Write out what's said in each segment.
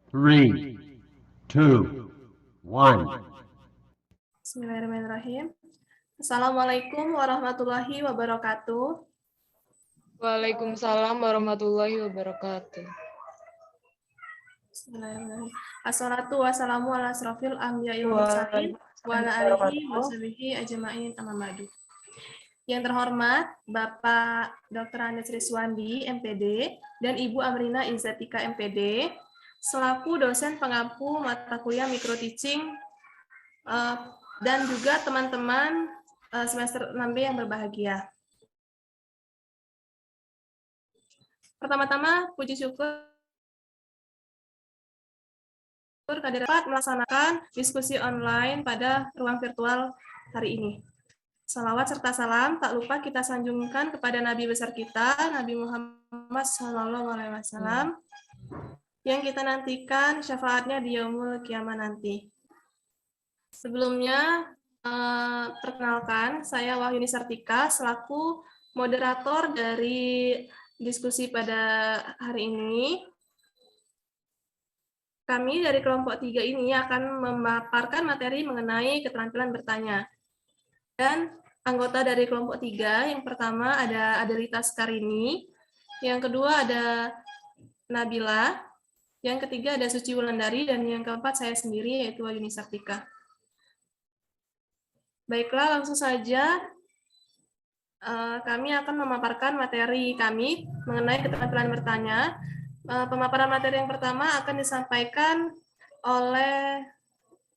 3, 2, 1. Bismillahirrahmanirrahim. Assalamualaikum warahmatullahi wabarakatuh. Waalaikumsalam warahmatullahi wabarakatuh. Bismillahirrahmanirrahim. Assalatu wassalamu ala asrofil anbiya'i wal mursalin wa ala alihi wa sahbihi ajma'in amma ba'du. Yang terhormat Bapak Dr. Andes Riswandi, MPD, dan Ibu Amrina Izzatika, MPD, selaku dosen pengampu mata kuliah Micro Teaching, dan juga teman-teman semester 6B yang berbahagia. Pertama-tama, puji syukur dapat melaksanakan diskusi online pada ruang virtual hari ini. Salawat serta salam tak lupa kita sanjungkan kepada Nabi besar kita, Nabi Muhammad SAW, yang kita nantikan syafaatnya di yaumul kiamah nanti. Sebelumnya, perkenalkan, saya Wahyuni Sartika selaku moderator dari diskusi pada hari ini. Kami dari kelompok 3 ini akan memaparkan materi mengenai keterampilan bertanya. Dan anggota dari kelompok 3, yang pertama ada Adelita Skarini, yang kedua ada Nabila, yang ketiga ada Suci Wulandari, dan yang keempat saya sendiri yaitu Wahyuni Sartika. Baiklah, langsung saja kami akan memaparkan materi kami mengenai keterampilan bertanya. Pemaparan materi yang pertama akan disampaikan oleh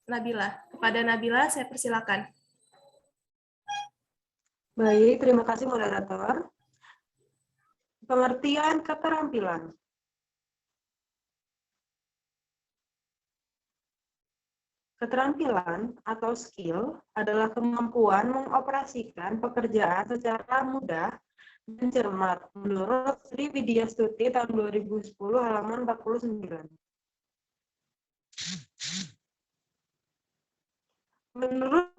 Nabila. Kepada Nabila, saya persilakan. Baik, terima kasih moderator. Pengertian keterampilan. Keterampilan atau skill adalah kemampuan mengoperasikan pekerjaan secara mudah dan cermat menurut Sri Widya Stuti tahun 2010 halaman 49. Menurut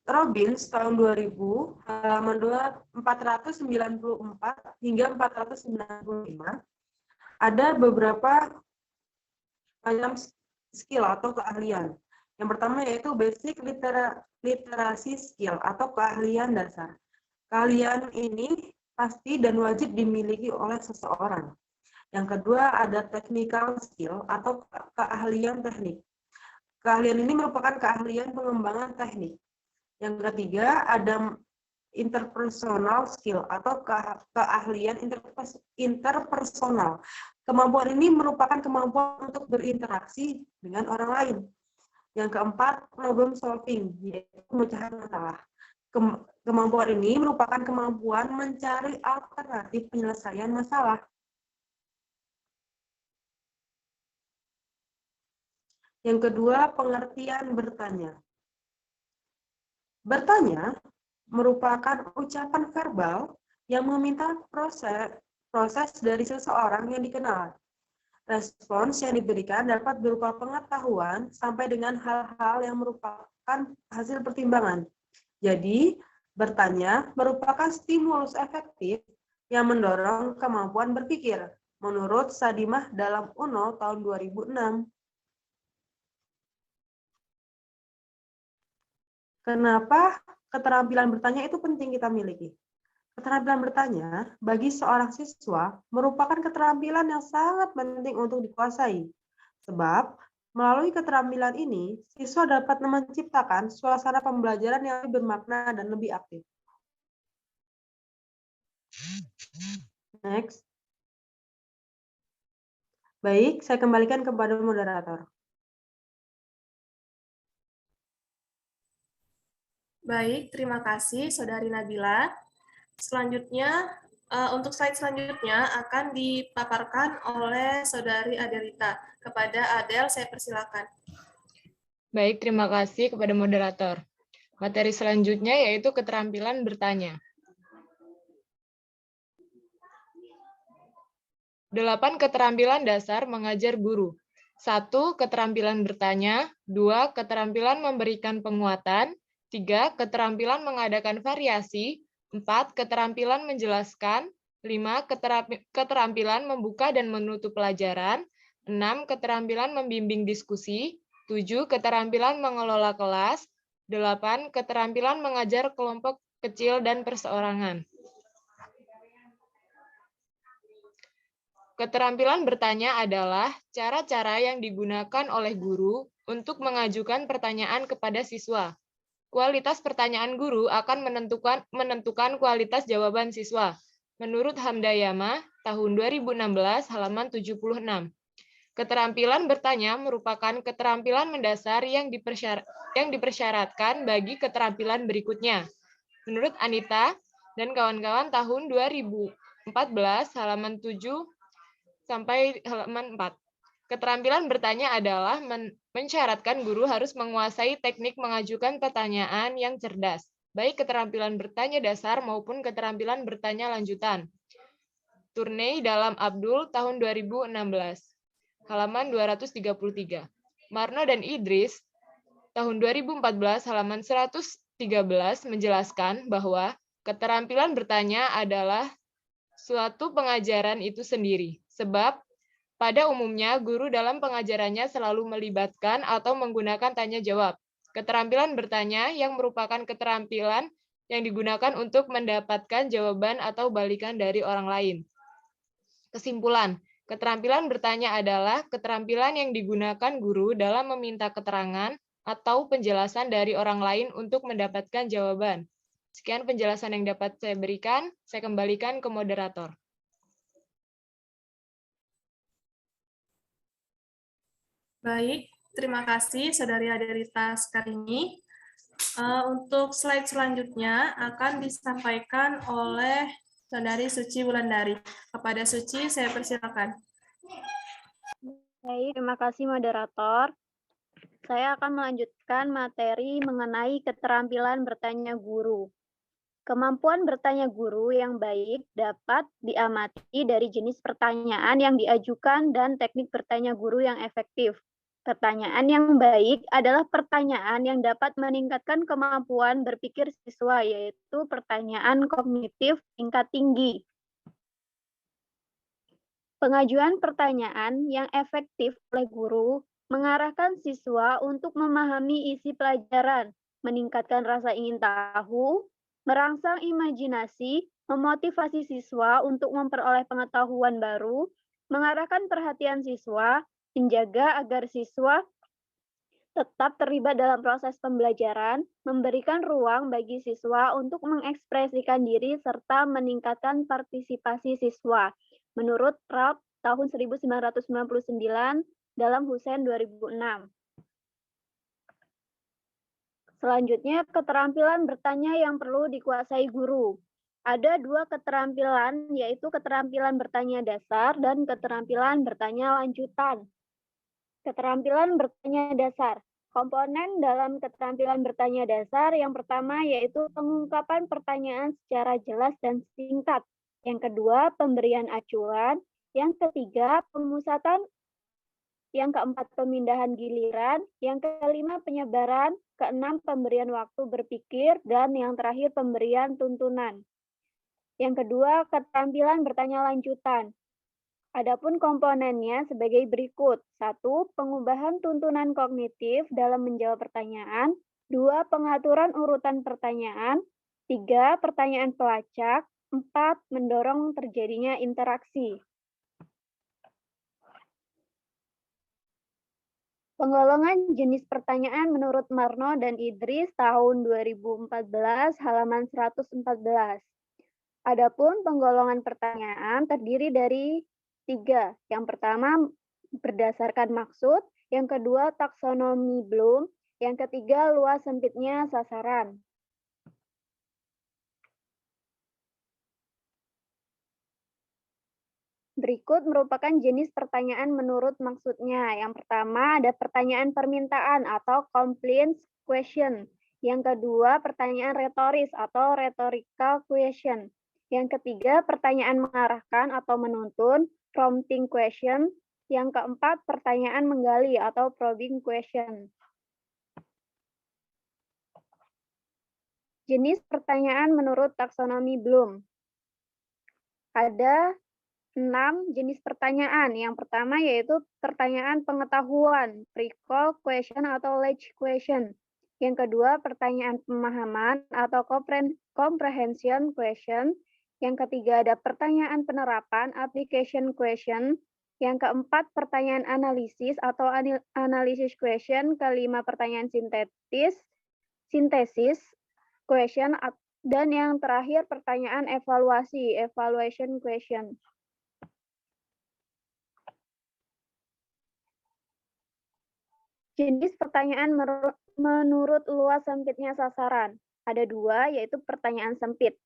Robbins tahun 2000 halaman 494 hingga 495 ada beberapa macam skill atau keahlian. Yang pertama yaitu basic literasi skill atau keahlian dasar. Keahlian ini pasti dan wajib dimiliki oleh seseorang. Yang kedua ada technical skill atau keahlian teknik. Keahlian ini merupakan keahlian pengembangan teknik. Yang ketiga ada interpersonal skill atau keahlian interpersonal. Kemampuan ini merupakan kemampuan untuk berinteraksi dengan orang lain. Yang keempat, problem solving, yaitu pemecahan masalah. Kemampuan ini merupakan kemampuan mencari alternatif penyelesaian masalah. Yang kedua, pengertian bertanya. Bertanya merupakan ucapan verbal yang meminta proses dari seseorang yang dikenal. Respons yang diberikan dapat berupa pengetahuan sampai dengan hal-hal yang merupakan hasil pertimbangan. Jadi, bertanya merupakan stimulus efektif yang mendorong kemampuan berpikir, menurut Sadimah dalam UNO tahun 2006. Kenapa keterampilan bertanya itu penting kita miliki? Keterampilan bertanya bagi seorang siswa merupakan keterampilan yang sangat penting untuk dikuasai. Sebab melalui keterampilan ini, siswa dapat menciptakan suasana pembelajaran yang lebih bermakna dan lebih aktif. Next. Baik, saya kembalikan kepada moderator. Baik, terima kasih Saudari Nabila. Selanjutnya, untuk slide selanjutnya akan dipaparkan oleh Saudari Adelita. Kepada Adel, saya persilakan. Baik, terima kasih kepada moderator. Materi selanjutnya yaitu keterampilan bertanya. 8 keterampilan dasar mengajar guru. 1. Keterampilan bertanya. 2. Keterampilan memberikan penguatan. 3. Keterampilan mengadakan variasi. 4. Keterampilan menjelaskan. 5. Keterampilan membuka dan menutup pelajaran. 6. Keterampilan membimbing diskusi. 7. Keterampilan mengelola kelas. 8. Keterampilan mengajar kelompok kecil dan perseorangan. Keterampilan bertanya adalah cara-cara yang digunakan oleh guru untuk mengajukan pertanyaan kepada siswa. Kualitas pertanyaan guru akan menentukan kualitas jawaban siswa. Menurut Hamdayama, tahun 2016, halaman 76. Keterampilan bertanya merupakan keterampilan mendasar yang dipersyaratkan bagi keterampilan berikutnya. Menurut Anita dan kawan-kawan, tahun 2014, halaman 7 sampai halaman 4. Keterampilan bertanya adalah mensyaratkan guru harus menguasai teknik mengajukan pertanyaan yang cerdas, baik keterampilan bertanya dasar maupun keterampilan bertanya lanjutan. Turney dalam Abdul tahun 2016, halaman 233. Marno dan Idris tahun 2014, halaman 113 menjelaskan bahwa keterampilan bertanya adalah suatu pengajaran itu sendiri, sebab pada umumnya guru dalam pengajarannya selalu melibatkan atau menggunakan tanya jawab. Keterampilan bertanya yang merupakan keterampilan yang digunakan untuk mendapatkan jawaban atau balikan dari orang lain. Kesimpulan, keterampilan bertanya adalah keterampilan yang digunakan guru dalam meminta keterangan atau penjelasan dari orang lain untuk mendapatkan jawaban. Sekian penjelasan yang dapat saya berikan, saya kembalikan ke moderator. Baik, terima kasih Saudari Adelita Sekarini. Untuk slide selanjutnya akan disampaikan oleh Saudari Suci Wulandari. Kepada Suci, saya persilakan. Baik, terima kasih moderator. Saya akan melanjutkan materi mengenai keterampilan bertanya guru. Kemampuan bertanya guru yang baik dapat diamati dari jenis pertanyaan yang diajukan dan teknik bertanya guru yang efektif. Pertanyaan yang baik adalah pertanyaan yang dapat meningkatkan kemampuan berpikir siswa, yaitu pertanyaan kognitif tingkat tinggi. Pengajuan pertanyaan yang efektif oleh guru mengarahkan siswa untuk memahami isi pelajaran, meningkatkan rasa ingin tahu, merangsang imajinasi, memotivasi siswa untuk memperoleh pengetahuan baru, mengarahkan perhatian siswa, menjaga agar siswa tetap terlibat dalam proses pembelajaran, memberikan ruang bagi siswa untuk mengekspresikan diri, serta meningkatkan partisipasi siswa. Menurut Rapp tahun 1999 dalam Husain 2006. Selanjutnya, keterampilan bertanya yang perlu dikuasai guru. Ada dua keterampilan, yaitu keterampilan bertanya dasar dan keterampilan bertanya lanjutan. Keterampilan bertanya dasar. Komponen dalam keterampilan bertanya dasar yang pertama yaitu pengungkapan pertanyaan secara jelas dan singkat. Yang kedua, pemberian acuan. Yang ketiga, pemusatan. Yang keempat, pemindahan giliran. Yang kelima, penyebaran. Keenam, pemberian waktu berpikir. Dan yang terakhir, pemberian tuntunan. Yang kedua, keterampilan bertanya lanjutan. Adapun komponennya sebagai berikut. 1. Pengubahan tuntunan kognitif dalam menjawab pertanyaan. 2. Pengaturan urutan pertanyaan. 3. Pertanyaan pelacak. 4. Mendorong terjadinya interaksi. Penggolongan jenis pertanyaan menurut Marno dan Idris tahun 2014 halaman 114. Adapun penggolongan pertanyaan terdiri dari 3. Yang pertama berdasarkan maksud, yang kedua taksonomi Bloom, yang ketiga luas sempitnya sasaran. Berikut merupakan jenis pertanyaan menurut maksudnya. Yang pertama ada pertanyaan permintaan atau complaint question. Yang kedua pertanyaan retoris atau rhetorical question. Yang ketiga pertanyaan mengarahkan atau menuntun, prompting question. Yang keempat pertanyaan menggali atau probing question. Jenis pertanyaan menurut taksonomi Bloom. Ada 6 jenis pertanyaan. Yang pertama yaitu pertanyaan pengetahuan, recall question atau ledge question. Yang kedua, pertanyaan pemahaman atau comprehension question. Yang ketiga, ada pertanyaan penerapan, application question. Yang keempat, pertanyaan analisis atau analysis question. Kelima, pertanyaan sintesis question. Dan yang terakhir, pertanyaan evaluasi, evaluation question. Jenis pertanyaan menurut luas sempitnya sasaran. Ada 2, yaitu pertanyaan sempit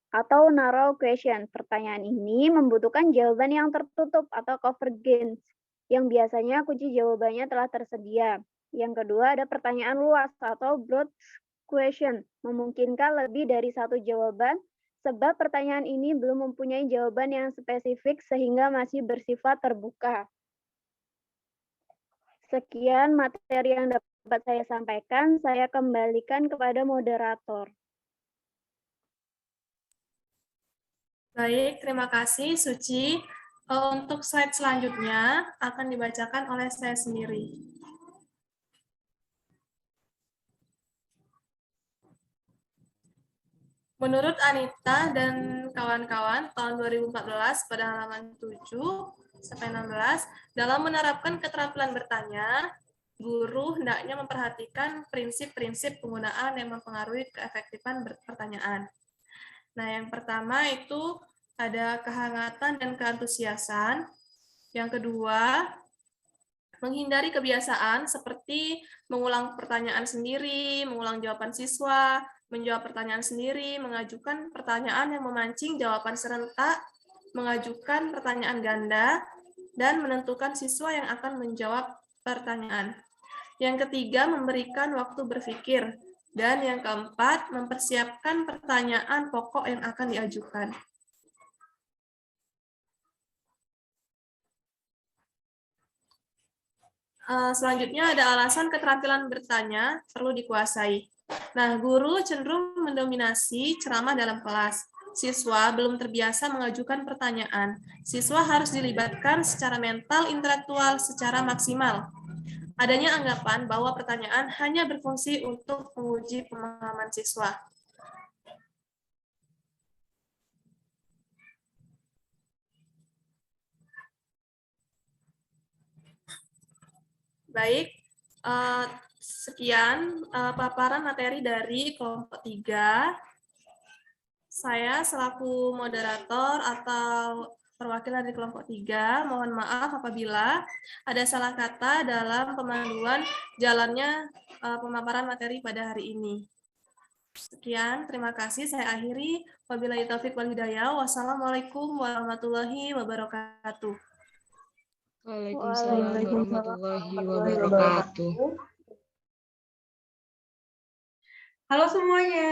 atau narrow question. Pertanyaan ini membutuhkan jawaban yang tertutup atau convergence, yang biasanya kunci jawabannya telah tersedia. Yang kedua, ada pertanyaan luas atau broad question, memungkinkan lebih dari satu jawaban, sebab pertanyaan ini belum mempunyai jawaban yang spesifik sehingga masih bersifat terbuka. Sekian materi yang dapat saya sampaikan. Saya kembalikan kepada moderator. Baik, terima kasih Suci. Untuk slide selanjutnya akan dibacakan oleh saya sendiri. Menurut Anita dan kawan-kawan, tahun 2014 pada halaman 7-16, dalam menerapkan keterampilan bertanya, guru hendaknya memperhatikan prinsip-prinsip penggunaan yang mempengaruhi keefektifan pertanyaan. Nah, yang pertama itu ada kehangatan dan keantusiasan. Yang kedua, menghindari kebiasaan seperti mengulang pertanyaan sendiri, mengulang jawaban siswa, menjawab pertanyaan sendiri, mengajukan pertanyaan yang memancing jawaban serentak, mengajukan pertanyaan ganda, dan menentukan siswa yang akan menjawab pertanyaan. Yang ketiga, memberikan waktu berpikir. Dan yang keempat, mempersiapkan pertanyaan pokok yang akan diajukan. Selanjutnya ada alasan keterampilan bertanya perlu dikuasai. Nah, guru cenderung mendominasi ceramah dalam kelas. Siswa belum terbiasa mengajukan pertanyaan. Siswa harus dilibatkan secara mental intelektual secara maksimal. Adanya anggapan bahwa pertanyaan hanya berfungsi untuk menguji pemahaman siswa. Baik, sekian paparan materi dari kelompok 3. Saya selaku moderator atau perwakilan dari kelompok 3, mohon maaf apabila ada salah kata dalam pemanduan jalannya pemaparan materi pada hari ini. Sekian, terima kasih. Saya akhiri. Wabillahi taufiq wal hidayah. Wassalamualaikum warahmatullahi wabarakatuh. Waalaikumsalam warahmatullahi wabarakatuh. Halo semuanya,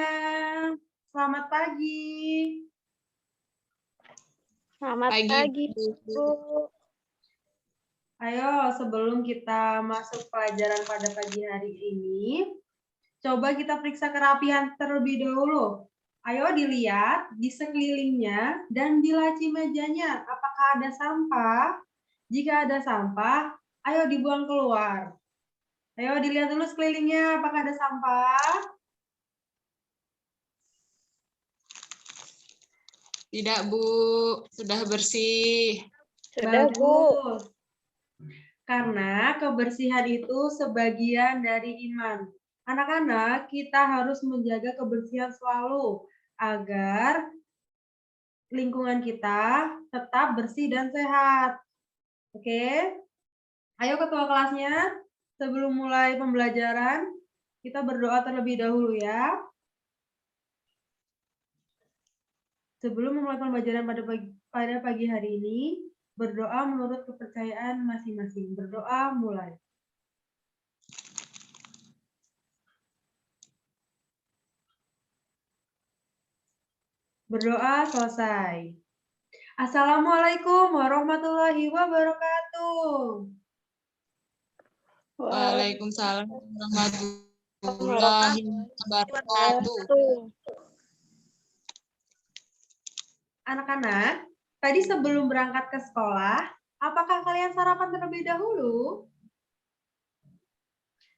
selamat pagi. Selamat pagi, Bu. Ayo, sebelum kita masuk pelajaran pada pagi hari ini, coba kita periksa kerapihan terlebih dahulu. Ayo dilihat di sekelilingnya dan di laci mejanya, apakah ada sampah? Jika ada sampah, ayo dibuang keluar. Ayo dilihat dulu sekelilingnya, apakah ada sampah? Tidak, Bu. Sudah bersih. Sudah, Bu. Bagus. Karena kebersihan itu sebagian dari iman. Anak-anak, kita harus menjaga kebersihan selalu agar lingkungan kita tetap bersih dan sehat. Oke? Ayo ketua kelasnya, sebelum mulai pembelajaran, kita berdoa terlebih dahulu ya. Sebelum memulai pembelajaran pada pagi hari ini, berdoa menurut kepercayaan masing-masing. Berdoa mulai. Berdoa selesai. Assalamualaikum warahmatullahi wabarakatuh. Waalaikumsalam warahmatullahi wabarakatuh. Anak-anak, tadi sebelum berangkat ke sekolah, apakah kalian sarapan terlebih dahulu?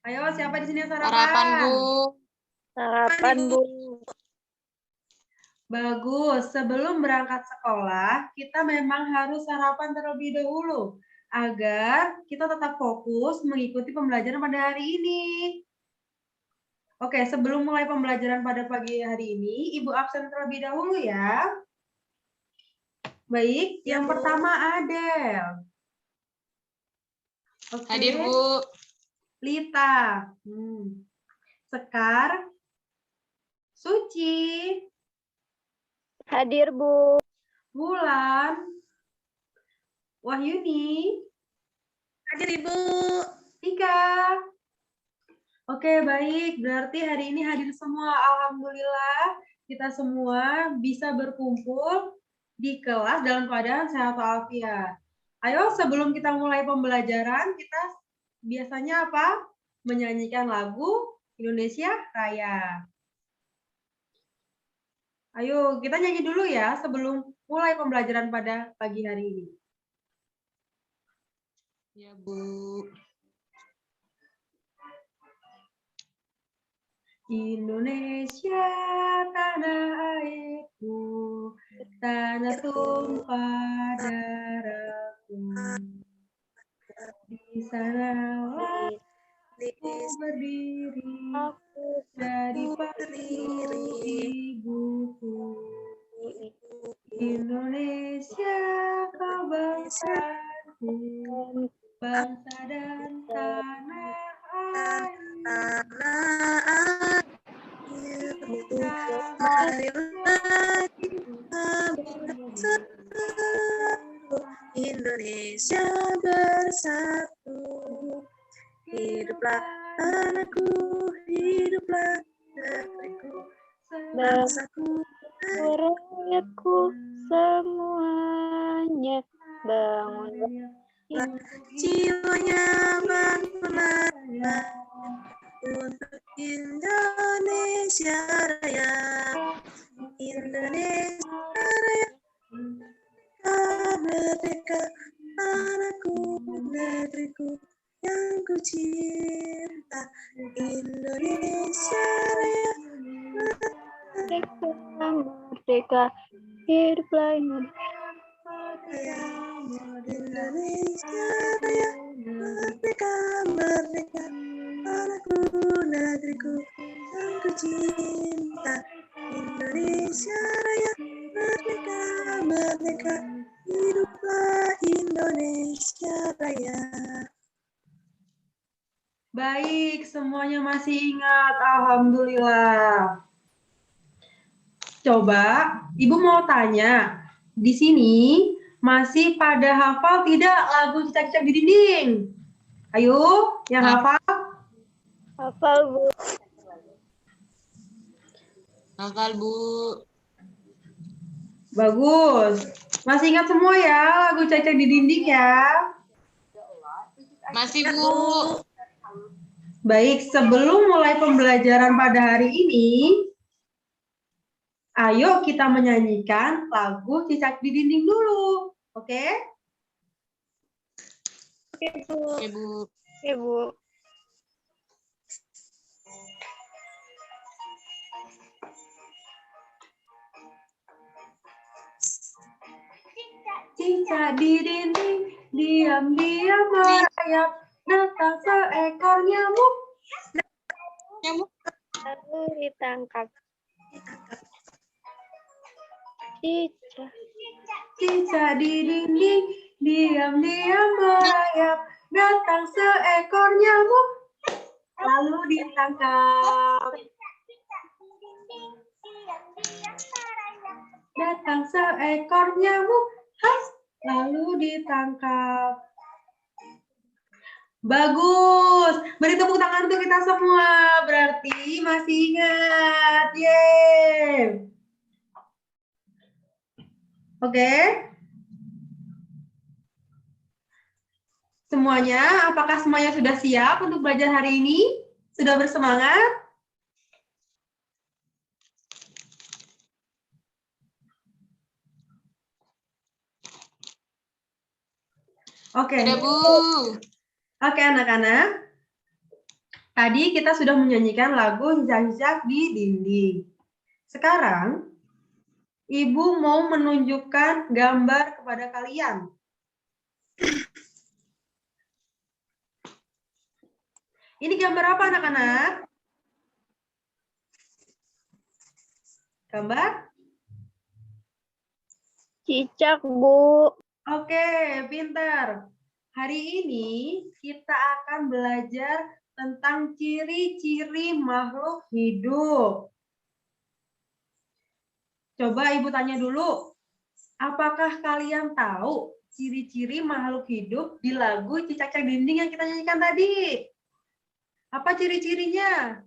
Ayo, siapa di sini yang sarapan? Sarapan, Bu. Sarapan, Bu. Bagus, sebelum berangkat sekolah, kita memang harus sarapan terlebih dahulu agar kita tetap fokus mengikuti pembelajaran pada hari ini. Oke, sebelum mulai pembelajaran pada pagi hari ini, Ibu absen terlebih dahulu ya. Baik, yang pertama Adel. Oke. Hadir, Bu. Lita. Sekar. Suci. Hadir, Bu. Bulan. Wahyuni. Hadir Ibu. Tika. Oke, baik. Berarti hari ini hadir semua. Alhamdulillah, kita semua bisa berkumpul di kelas dalam keadaan sehat walafiat. Ayo, sebelum kita mulai pembelajaran, kita biasanya apa? Menyanyikan lagu Indonesia Raya. Ayo, kita nyanyi dulu ya sebelum mulai pembelajaran pada pagi hari ini. Ya, Bu. Indonesia tanah airku, tanah tumpah darahku. Di sanalah aku berdiri dari paru ibuku. Indonesia kau bangsaku, bangsa dan tanah air. Indonesia bersatu, hiduplah anakku, hiduplah negeriku, bangsaku, Rakyatku semuanya bangun jiwanya berpernah untuk Indonesia Raya, Indonesia Raya, merdeka, anakku, negeriku yang ku cinta, Indonesia Raya, merdeka, merdeka, hiduplah Indonesia. Indonesia Raya, merdeka, merdeka, anakku, negeriku yang ku cinta, Indonesia Raya, merdeka, merdeka, hiduplah Indonesia Raya. Baik, semuanya masih ingat. Alhamdulillah. Coba, Ibu mau tanya, di sini masih pada hafal tidak lagu Cicak-Cicak di Dinding? Ayo, yang hafal. Hafal, Bu. Hafal, Bu. Bagus. Masih ingat semua ya lagu Cicak-Cicak di Dinding ya? Masih, Bu. Baik, sebelum mulai pembelajaran pada hari ini, ayo kita menyanyikan lagu Cicak di Dinding dulu. Oke? Oke, Bu. Oke, Bu. Oke, Bu. Cicak di dinding, diam-diam merayap, datang seekor nyamuk. Nyamuk. Lalu ditangkap. Cicak. Cicak di dinding, diam-diam merayap, datang seekor nyamuk, lalu ditangkap. Datang seekor nyamuk, has, lalu ditangkap. Bagus, beri tepuk tangan untuk kita semua. Berarti masih ingat. Yeay. Oke. Semuanya, apakah semuanya sudah siap untuk belajar hari ini? Sudah bersemangat? Oke. Ada, Bu. Oke, anak-anak. Tadi kita sudah menyanyikan lagu Cicak-cicak di dinding. Sekarang, Ibu mau menunjukkan gambar kepada kalian. Ini gambar apa, anak-anak? Gambar? Cicak, Bu. Oke, pintar. Hari ini kita akan belajar tentang ciri-ciri makhluk hidup. Coba Ibu tanya dulu, apakah kalian tahu ciri-ciri makhluk hidup di lagu Cicak-cicak dinding yang kita nyanyikan tadi? Apa ciri-cirinya?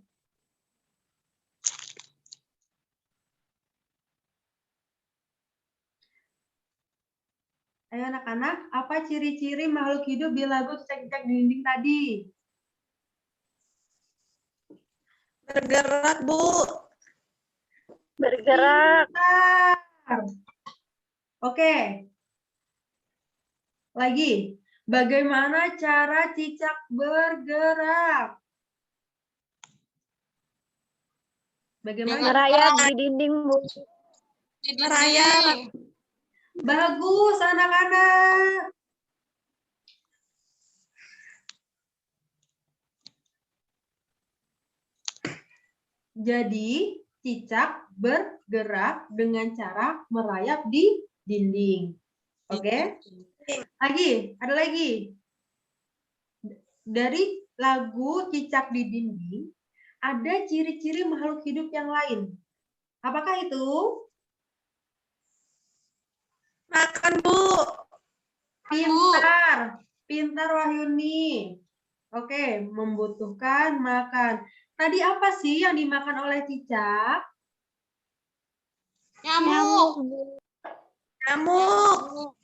Ayo anak-anak, apa ciri-ciri makhluk hidup di lagu Cicak-cicak dinding tadi? Bergerak, Bu. Bergerak. Pintar. Oke. Lagi, bagaimana cara cicak bergerak? Bagaimana? Merayap di dinding, Bu. Merayap. Bagus, anak-anak. Jadi, cicak bergerak dengan cara merayap di dinding. Oke? Lagi, ada lagi. Dari lagu Cicak di Dinding, ada ciri-ciri makhluk hidup yang lain. Apakah itu? Makan, Bu. Pintar. Pintar, Wahyuni. Oke, membutuhkan makan. Tadi apa sih yang dimakan oleh cicak? Nyamuk. Nyamuk.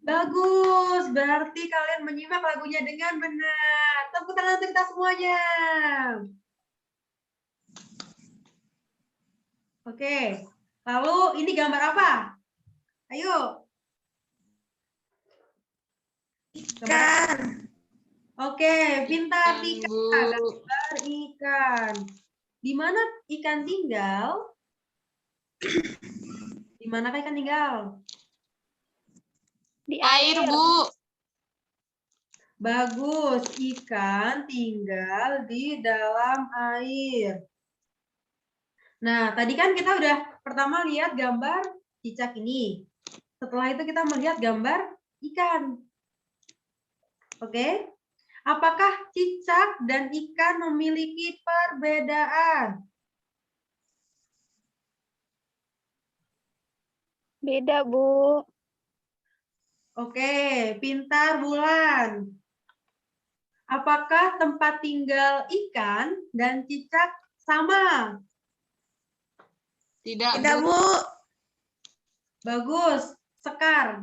Bagus, berarti kalian menyimak lagunya dengan benar. Tepuk tangan untuk kita semuanya. Oke, lalu ini gambar apa? Ayo. Ikan. Oke, pintar Ikan, Tika. Bu. Gambar ikan. Di mana ikan tinggal? Di manakah ikan tinggal? Di Air, Bu. Bagus, ikan tinggal di dalam air. Nah, tadi kan kita udah pertama lihat gambar cicak ini. Setelah itu kita melihat gambar ikan. Oke? Apakah cicak dan ikan memiliki perbedaan? Beda, Bu. Oke, pintar Bulan. Apakah tempat tinggal ikan dan cicak sama? Tidak, Tidak, Bu. Bu. Bagus, Sekar.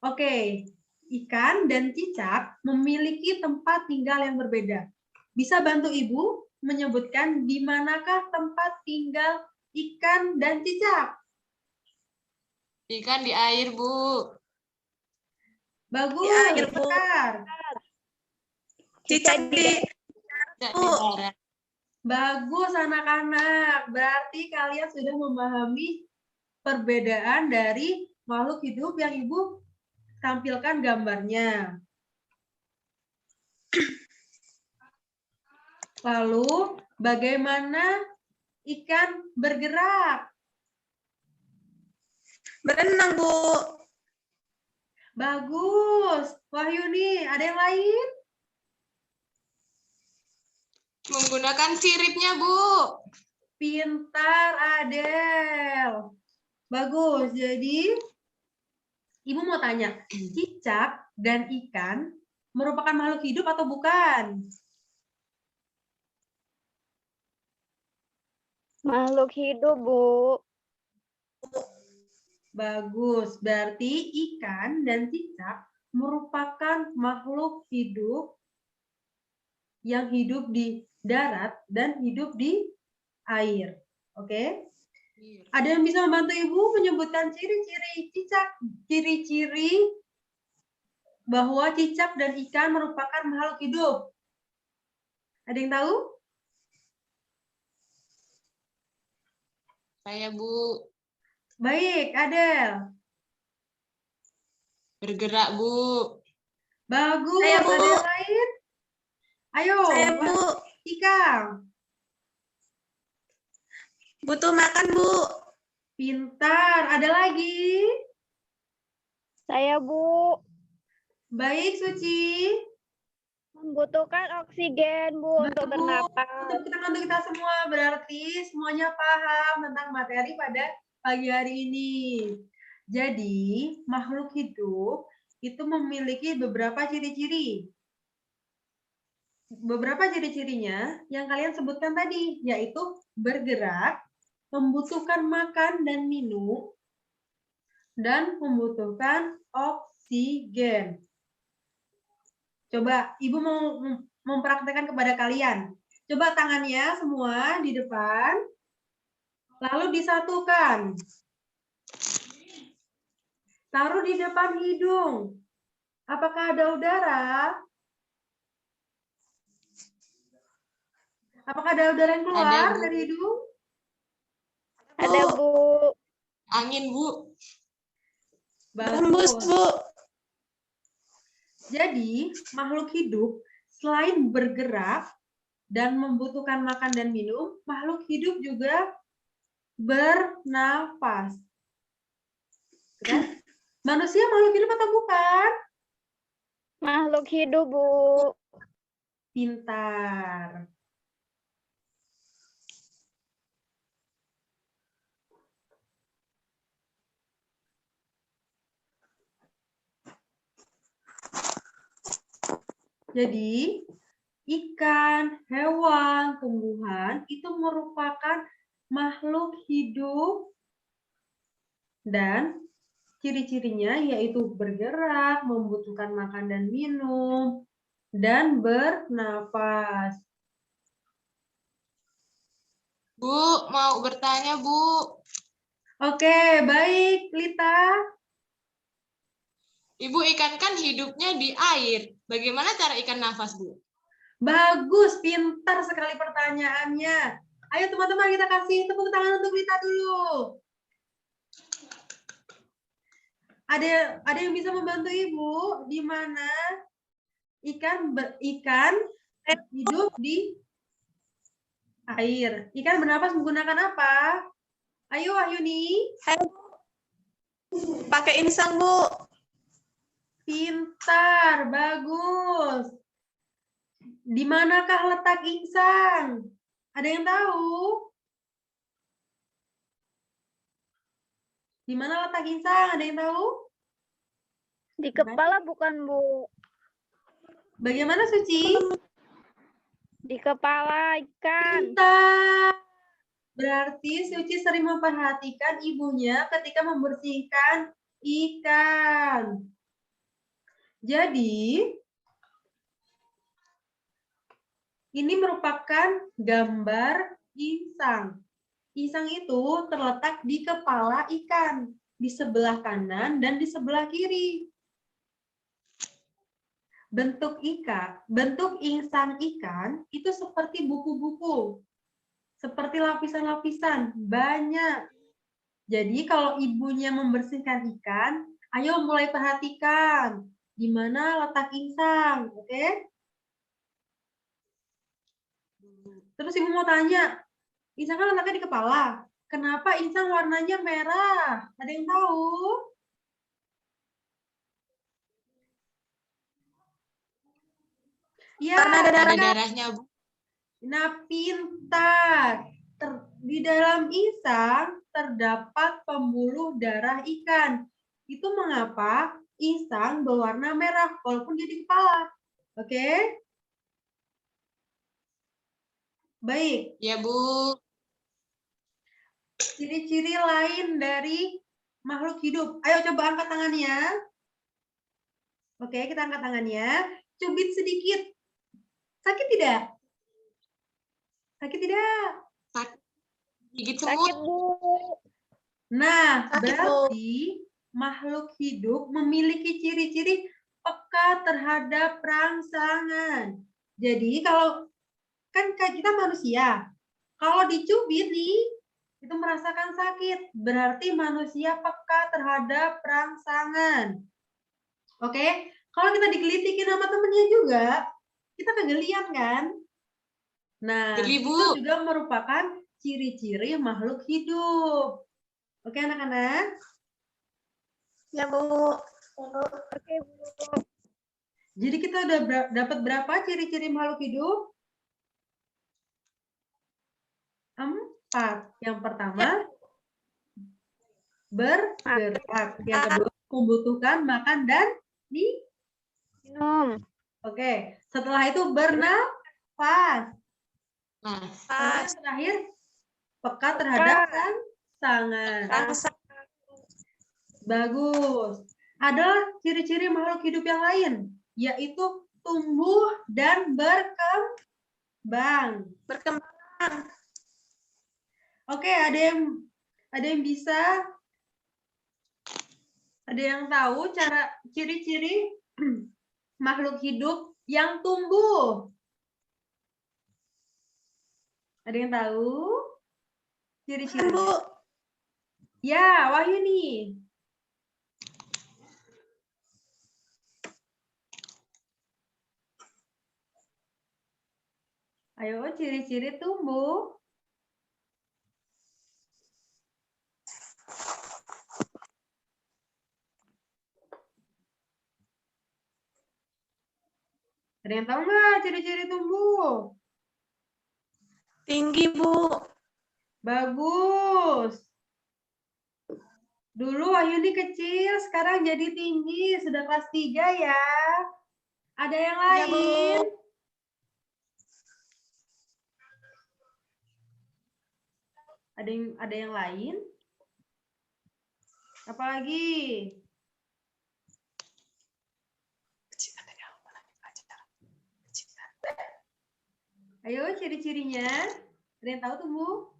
Oke, ikan dan cicak memiliki tempat tinggal yang berbeda. Bisa bantu Ibu menyebutkan di manakah tempat tinggal ikan dan cicak? Ikan di air, Bu. Bagus, air, Bu. Sekar. Cicak di Tidak Bu. di darat. Bagus anak-anak. Berarti kalian sudah memahami perbedaan dari makhluk hidup yang Ibu tampilkan gambarnya. Lalu, bagaimana ikan bergerak? berenang, Bu. Bagus. Wahyuni, ada yang lain? Menggunakan siripnya, Bu. Pintar, Adel. Bagus. Jadi, Ibu mau tanya, cicak dan ikan merupakan makhluk hidup atau bukan? Makhluk hidup, Bu. Bagus. Berarti ikan dan cicak merupakan makhluk hidup yang hidup di darat dan hidup di air. Oke? Ada yang bisa membantu Ibu menyebutkan ciri-ciri cicak, ciri-ciri bahwa cicak dan ikan merupakan makhluk hidup? Ada yang tahu? Saya, Bu. Baik, Adel. Bergerak, Bu. Bagus. Saya, Bu. Ada yang lain? Ayo. Saya, Bu. Ika. Butuh makan, Bu. Pintar. Ada lagi? Saya, Bu. Baik, Suci. Membutuhkan oksigen, Bu, untuk Bagus. bernapas. Tepuk tangan untuk kita semua. Berarti semuanya paham tentang materi pada pagi hari ini. Jadi, makhluk hidup itu memiliki beberapa ciri-ciri. Beberapa ciri-cirinya yang kalian sebutkan tadi, yaitu bergerak, membutuhkan makan dan minum, dan membutuhkan oksigen. Coba, Ibu mau mempraktekkan kepada kalian. Coba tangannya semua di depan, lalu disatukan. Taruh di depan hidung. Apakah ada udara? Apakah ada udara yang keluar Ada, Bu. dari hidung? Ada, Bu. Angin, Bu. Bagus. Bu. Jadi, makhluk hidup selain bergerak dan membutuhkan makan dan minum, makhluk hidup juga bernafas. Kan? Manusia makhluk hidup atau bukan? Makhluk hidup, Bu. Pintar. Jadi, ikan, hewan, tumbuhan itu merupakan makhluk hidup dan ciri-cirinya yaitu bergerak, membutuhkan makan dan minum, dan bernafas. Bu, mau bertanya, Bu. Oke, baik, Lita. Ibu, ikan kan hidupnya di air. Bagaimana cara ikan nafas, Bu? Bagus, pintar sekali pertanyaannya. Ayo teman-teman kita kasih tepuk tangan untuk Lita dulu. Ada yang bisa membantu Ibu di mana ikan hidup di air. Ikan bernapas menggunakan apa? Ayo Ayuni. Pakai insang, Bu. Pintar, bagus. Di manakah letak insang? Ada yang tahu? Di mana letak insang? Ada yang tahu? Di kepala bukan, Bu? Bagaimana Suci? Di kepala ikan. Pintar. Berarti Suci sering memperhatikan ibunya ketika membersihkan ikan. Jadi, ini merupakan gambar insang. Insang itu terletak di kepala ikan, di sebelah kanan dan di sebelah kiri. Bentuk insang ikan itu seperti buku-buku. Seperti lapisan-lapisan, banyak. Jadi kalau ibunya membersihkan ikan, ayo mulai perhatikan di mana letak insang, oke? Terus ibu mau tanya, insang kan letaknya di kepala. Kenapa insang warnanya merah? Ada yang tahu? Ya, Ada darahnya, Bu. nah, pintar. Di dalam insang terdapat pembuluh darah ikan. Itu mengapa insang berwarna merah walaupun dia di kepala. Oke? Baik. Ya, Bu. Ciri-ciri lain dari makhluk hidup. Ayo coba angkat tangannya. Oke, kita angkat tangannya. Cubit sedikit. Sakit tidak? Sakit tidak? Gigit Sakit, semut. Bu. Nah, Sakit, Bu. berarti makhluk hidup memiliki ciri-ciri peka peka terhadap rangsangan. Jadi kalau kan kita manusia, kalau dicubit nih, itu merasakan sakit. Berarti manusia peka terhadap rangsangan. Oke, kalau kita digelitikin sama temennya juga, kita kegelian kan? Nah, Geli, Bu. itu juga merupakan ciri-ciri makhluk hidup. Oke, anak-anak? Ya, Bu. Oke, Bu. Jadi kita udah dapat berapa ciri-ciri makhluk hidup? 4. Yang pertama, bergerak. Yang kedua, membutuhkan makan dan Minum. Oke, setelah itu bernafas. Nah, Yang terakhir, peka terhadap rangsangan. Bagus. Ada ciri-ciri makhluk hidup yang lain, yaitu tumbuh dan berkembang. Oke, ada yang bisa, ada yang tahu cara ciri-ciri makhluk hidup yang tumbuh? Ada yang tahu ciri-ciri? Ya, Wahyu nih. Ayo, ciri-ciri tumbuh. Ada yang tahu nggak ciri-ciri tumbuh? Tinggi, Bu. Bagus. Dulu Wahyuni kecil, sekarang jadi tinggi, sudah kelas 3 ya. Ada yang Ya, Bu. lain? Ada yang lain? Apalagi? Ayo ciri-cirinya. Ada yang tahu tuh, Bu?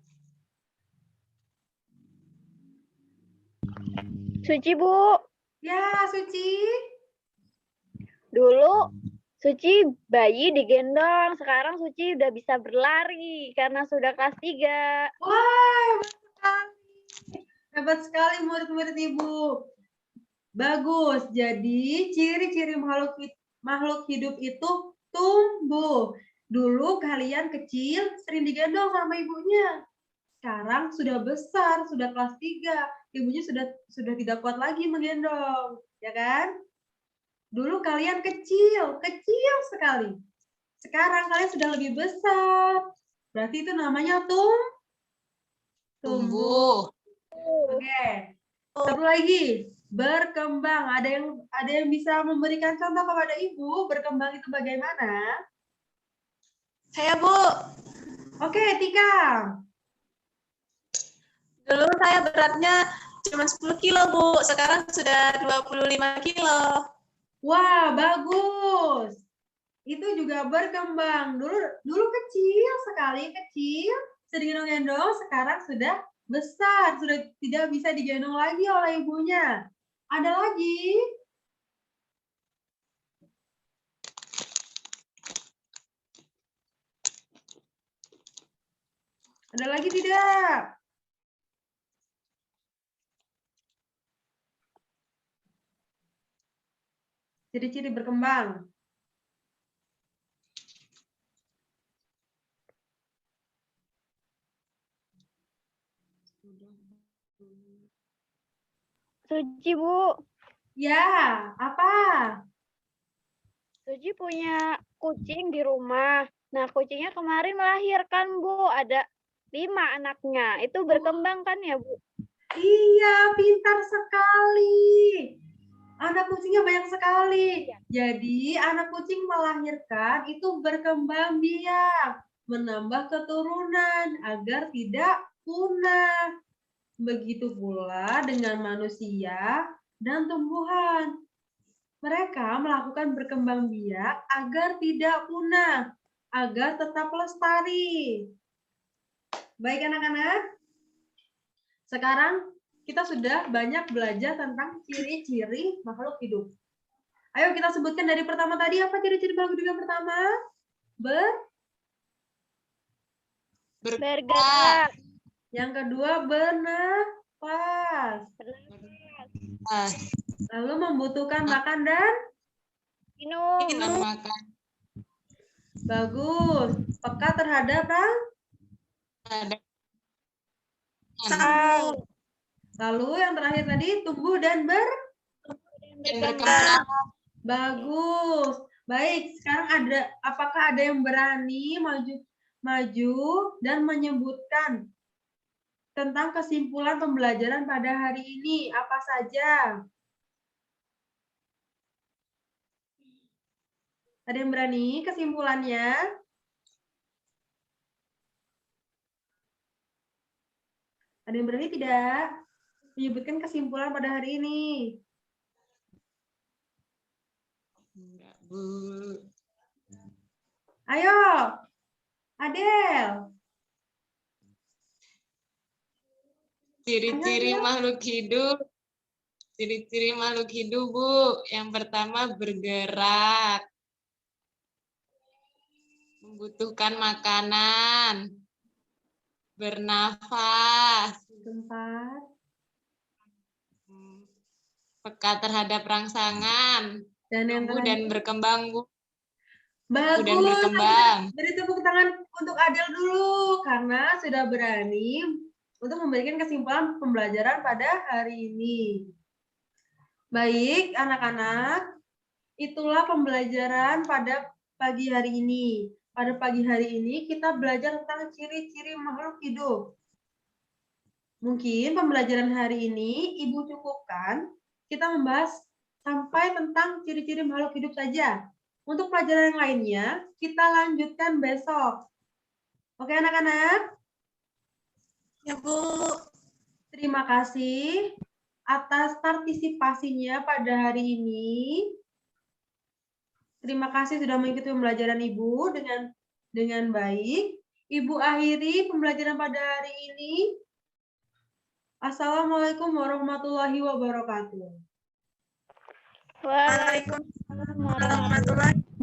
Suci, Bu. Ya, Suci. Dulu Suci bayi digendong, sekarang Suci udah bisa berlari karena sudah kelas 3. Wah, hebat sekali. Hebat sekali murid-murid Ibu. Bagus. Jadi, ciri-ciri makhluk hidup itu tumbuh. Dulu kalian kecil sering digendong sama ibunya. Sekarang sudah besar, sudah kelas 3. Ibunya sudah tidak kuat lagi menggendong, ya kan? Dulu kalian kecil sekali. Sekarang kalian sudah lebih besar. Berarti itu namanya tumbuh. Oke. Satu lagi, berkembang. Ada yang bisa memberikan contoh kepada Ibu berkembang itu bagaimana? Saya, Bu. Oke, Tika. Dulu saya beratnya cuma 10 kilo, Bu. Sekarang sudah 25 kilo. Wah, bagus. Itu juga berkembang. Dulu kecil sekali, segendong-gendong, sekarang sudah besar, sudah tidak bisa digendong lagi oleh ibunya. Ada lagi? Ada lagi tidak? Ciri-ciri berkembang. Suci, Bu. Ya, apa? Suci punya kucing di rumah. Nah, kucingnya kemarin melahirkan, Bu. Ada 5 anaknya. Itu berkembang kan ya, Bu? Iya, pintar sekali. Anak kucingnya banyak sekali. Jadi, anak kucing melahirkan itu berkembang biak, menambah keturunan agar tidak punah. Begitu pula dengan manusia dan tumbuhan. Mereka melakukan berkembang biak agar tidak punah, agar tetap lestari. Baik anak-anak, sekarang kita sudah banyak belajar tentang ciri-ciri makhluk hidup. Ayo kita sebutkan dari pertama tadi, apa ciri-ciri makhluk hidup yang pertama? Bergerak. Yang kedua bernafas. Ah, Lalu membutuhkan makan dan Minum. makan bagus. Peka terhadap ada Tahu. lalu yang terakhir tadi tumbuh dan dan berkembang. bagus. Baik, sekarang apakah ada yang berani maju dan menyebutkan tentang kesimpulan pembelajaran pada hari ini? Apa saja? Ada yang berani kesimpulannya? Ada yang berani tidak menyebutkan kesimpulan pada hari ini? Enggak, Bu. Ayo, Adel. Ciri-ciri Ayo. makhluk hidup. Ciri-ciri makhluk hidup, Bu. Yang pertama bergerak. Membutuhkan makanan. Bernafas. Tempat. Peka terhadap rangsangan. Dan yang Tumbuh dan terakhir. berkembang, Bu. Bagus. Dan berkembang. Beri tepuk tangan untuk Adel dulu karena sudah berani untuk memberikan kesimpulan pembelajaran pada hari ini. Baik, anak-anak, itulah pembelajaran pada pagi hari ini. Pada pagi hari ini kita belajar tentang ciri-ciri makhluk hidup. Mungkin pembelajaran hari ini Ibu cukupkan kita membahas sampai tentang ciri-ciri makhluk hidup saja. Untuk pelajaran yang lainnya, kita lanjutkan besok. Oke, anak-anak? Ya, Bu. Terima kasih atas partisipasinya pada hari ini. Terima kasih sudah mengikuti pembelajaran Ibu dengan baik. Ibu akhiri pembelajaran pada hari ini. Assalamualaikum warahmatullahi wabarakatuh. Waalaikumsalam warahmatullahi Warahmatullahi